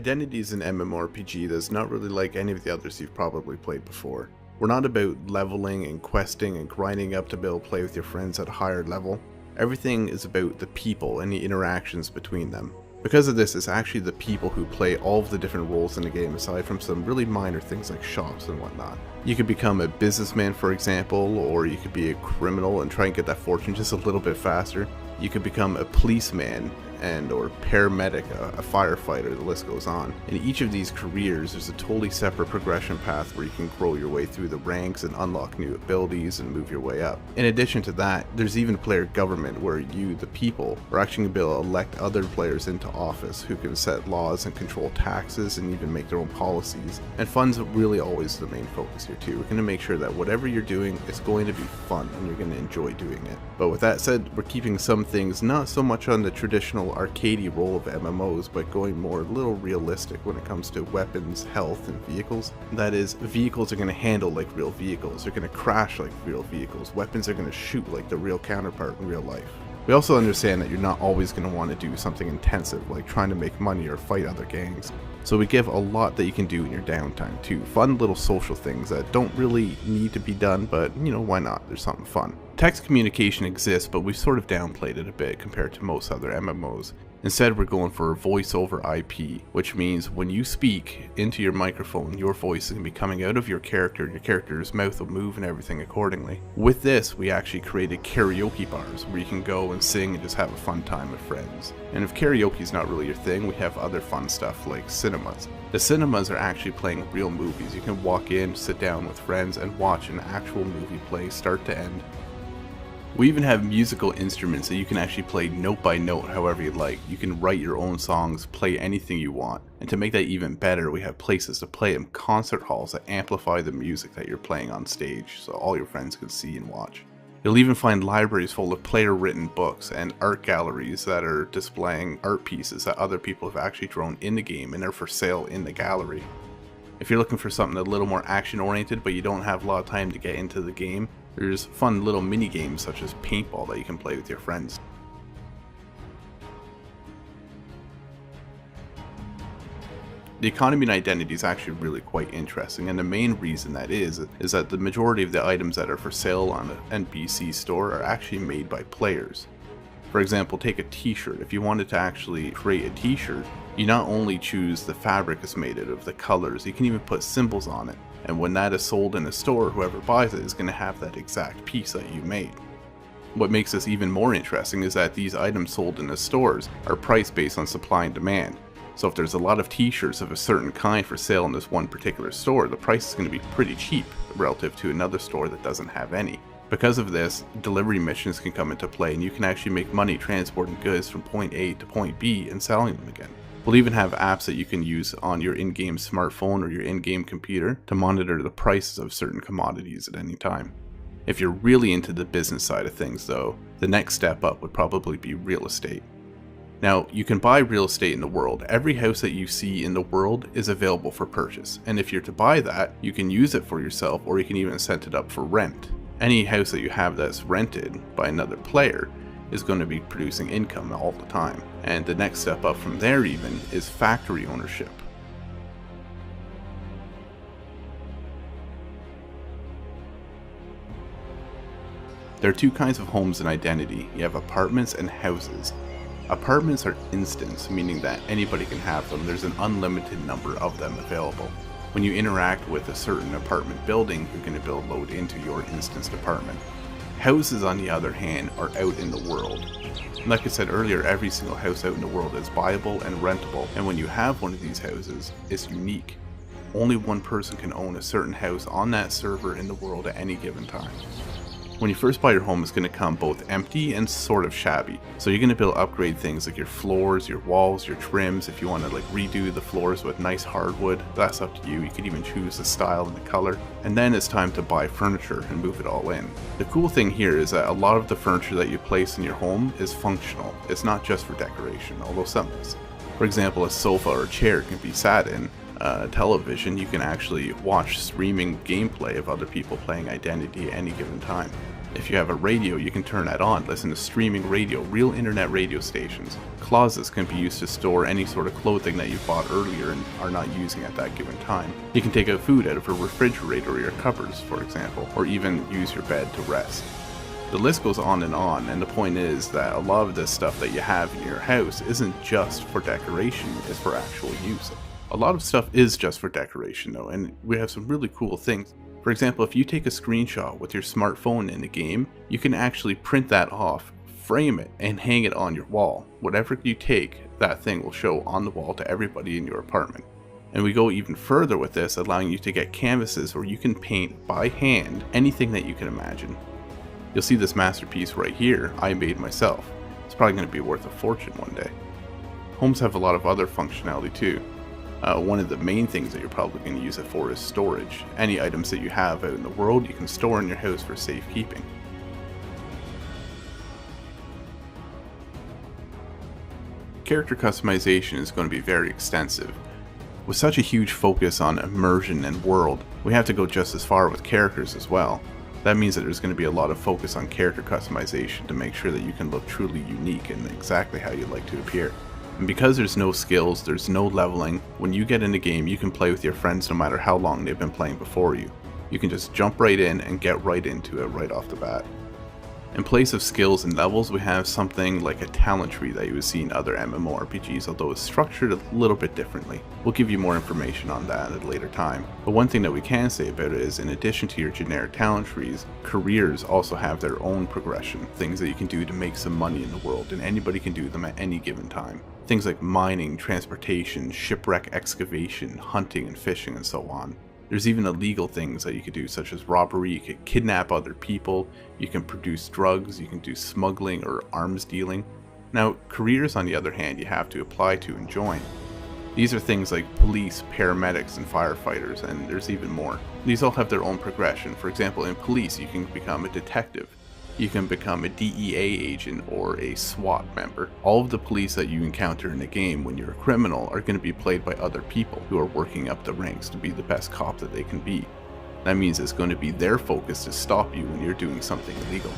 Identity is an MMORPG that's not really like any of the others you've probably played before. We're not about leveling and questing and grinding up to be able to play with your friends at a higher level. Everything is about the people and the interactions between them. Because of this, it's actually the people who play all of the different roles in the game aside from some really minor things like shops and whatnot. You could become a businessman, for example, or you could be a criminal and try and get that fortune just a little bit faster. You could become a policeman or paramedic, a firefighter, the list goes on. In each of these careers, there's a totally separate progression path where you can grow your way through the ranks and unlock new abilities and move your way up. In addition to that, there's even player government where you, the people, are actually going to be able to elect other players into office who can set laws and control taxes and even make their own policies. And fun's really always the main focus here too. We're going to make sure that whatever you're doing is going to be fun and you're going to enjoy doing it. But with that said, we're keeping some things not so much on the traditional arcadey role of MMOs, but going more a little realistic when it comes to weapons, health, and vehicles. That is, vehicles are going to handle like real vehicles, they're going to crash like real vehicles, weapons are going to shoot like the real counterpart in real life. We also understand that you're not always going to want to do something intensive like trying to make money or fight other gangs. So we give a lot that you can do in your downtime too. Fun little social things that don't really need to be done, but you know, why not? There's something fun. Text communication exists, but we've sort of downplayed it a bit compared to most other MMOs. Instead, we're going for voice over IP, which means when you speak into your microphone, your voice is going to be coming out of your character's mouth will move and everything accordingly. With this, we actually created karaoke bars where you can go and sing and just have a fun time with friends. And if karaoke is not really your thing, we have other fun stuff like cinemas. The cinemas are actually playing real movies. You can walk in, sit down with friends, and watch an actual movie play start to end. We even have musical instruments that you can actually play note by note however you like. You can write your own songs, play anything you want. And to make that even better, we have places to play them, concert halls that amplify the music that you're playing on stage so all your friends can see and watch. You'll even find libraries full of player-written books and art galleries that are displaying art pieces that other people have actually drawn in the game and are for sale in the gallery. If you're looking for something a little more action-oriented but you don't have a lot of time to get into the game, there's fun little mini games such as paintball that you can play with your friends. The economy and identity is actually really quite interesting, and the main reason that is that the majority of the items that are for sale on an NPC store are actually made by players. For example, take a t-shirt. If you wanted to actually create a t-shirt, you not only choose the fabric it's made out of, the colors, you can even put symbols on it. And when that is sold in a store, whoever buys it is going to have that exact piece that you made. What makes this even more interesting is that these items sold in the stores are priced based on supply and demand. So if there's a lot of t-shirts of a certain kind for sale in this one particular store, the price is going to be pretty cheap relative to another store that doesn't have any. Because of this, delivery missions can come into play and you can actually make money transporting goods from point A to point B and selling them again. We'll even have apps that you can use on your in-game smartphone or your in-game computer to monitor the prices of certain commodities at any time. If you're really into the business side of things though, the next step up would probably be real estate. Now, you can buy real estate in the world. Every house that you see in the world is available for purchase, and if you're to buy that, you can use it for yourself or you can even set it up for rent. Any house that you have that's rented by another player is going to be producing income all the time. And the next step up from there even is factory ownership. There are two kinds of homes in Identity. You have apartments and houses. Apartments are instants, meaning that anybody can have them. There's an unlimited number of them available. When you interact with a certain apartment building, you're going to be able to load into your instanced apartment. Houses, on the other hand, are out in the world. Like I said earlier, every single house out in the world is buyable and rentable, and when you have one of these houses, it's unique. Only one person can own a certain house on that server in the world at any given time. When you first buy your home, it's going to come both empty and sort of shabby. So you're going to be able to upgrade things like your floors, your walls, your trims. If you want to redo the floors with nice hardwood, that's up to you. You can even choose the style and the color. And then it's time to buy furniture and move it all in. The cool thing here is that a lot of the furniture that you place in your home is functional. It's not just for decoration, although some is. For example, a sofa or a chair can be sat in. Television, you can actually watch streaming gameplay of other people playing Identity at any given time. If you have a radio, you can turn that on, listen to streaming radio, real internet radio stations. Closets can be used to store any sort of clothing that you bought earlier and are not using at that given time. You can take out food out of a refrigerator or your cupboards, for example, or even use your bed to rest. The list goes on, and the point is that a lot of this stuff that you have in your house isn't just for decoration, it's for actual use. A lot of stuff is just for decoration though, and we have some really cool things. For example, if you take a screenshot with your smartphone in the game, you can actually print that off, frame it, and hang it on your wall. Whatever you take, that thing will show on the wall to everybody in your apartment. And we go even further with this, allowing you to get canvases where you can paint by hand anything that you can imagine. You'll see this masterpiece right here, I made myself. It's probably going to be worth a fortune one day. Homes have a lot of other functionality too. One of the main things that you're probably going to use it for is storage. Any items that you have out in the world you can store in your house for safekeeping. Character customization is going to be very extensive. With such a huge focus on immersion and world, we have to go just as far with characters as well. That means that there's going to be a lot of focus on character customization to make sure that you can look truly unique and exactly how you'd like to appear. And because there's no skills, there's no leveling, when you get in the game you can play with your friends no matter how long they've been playing before you. You can just jump right in and get right into it right off the bat. In place of skills and levels, we have something like a talent tree that you would see in other MMORPGs, although it's structured a little bit differently. We'll give you more information on that at a later time. But one thing that we can say about it is, in addition to your generic talent trees, careers also have their own progression, things that you can do to make some money in the world, and anybody can do them at any given time. Things like mining, transportation, shipwreck excavation, hunting and fishing, and so on. There's even illegal things that you could do, such as robbery. You could kidnap other people, you can produce drugs, you can do smuggling or arms dealing. Now, careers on the other hand, you have to apply to and join. These are things like police, paramedics, and firefighters, and there's even more. These all have their own progression. For example, in police, you can become a detective. You can become a DEA agent or a SWAT member. All of the police that you encounter in the game when you're a criminal are going to be played by other people who are working up the ranks to be the best cop that they can be. That means it's going to be their focus to stop you when you're doing something illegal.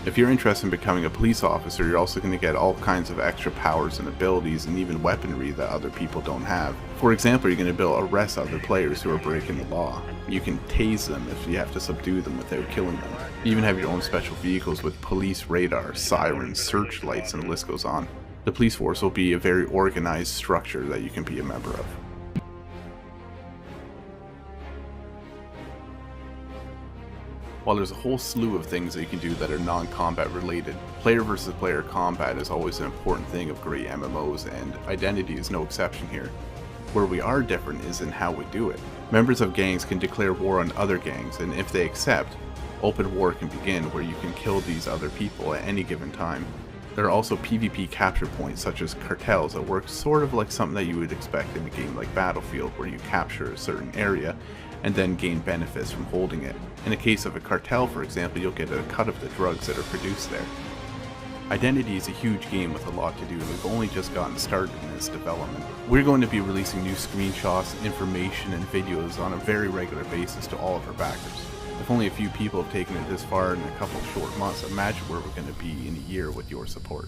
If you're interested in becoming a police officer, you're also going to get all kinds of extra powers and abilities and even weaponry that other people don't have. For example, you're going to be able to arrest other players who are breaking the law. You can tase them if you have to subdue them without killing them. You even have your own special vehicles with police radar, sirens, searchlights, and the list goes on. The police force will be a very organized structure that you can be a member of. While there's a whole slew of things that you can do that are non-combat related, player versus player combat is always an important thing of great MMOs, and Identity is no exception here. Where we are different is in how we do it. Members of gangs can declare war on other gangs, and if they accept, open war can begin where you can kill these other people at any given time. There are also PvP capture points such as cartels that work sort of like something that you would expect in a game like Battlefield, where you capture a certain area and then gain benefits from holding it. In the case of a cartel, for example, you'll get a cut of the drugs that are produced there. Identity is a huge game with a lot to do, and we've only just gotten started in its development. We're going to be releasing new screenshots, information, and videos on a very regular basis to all of our backers. If only a few people have taken it this far in a couple short months, imagine where we're going to be in a year with your support.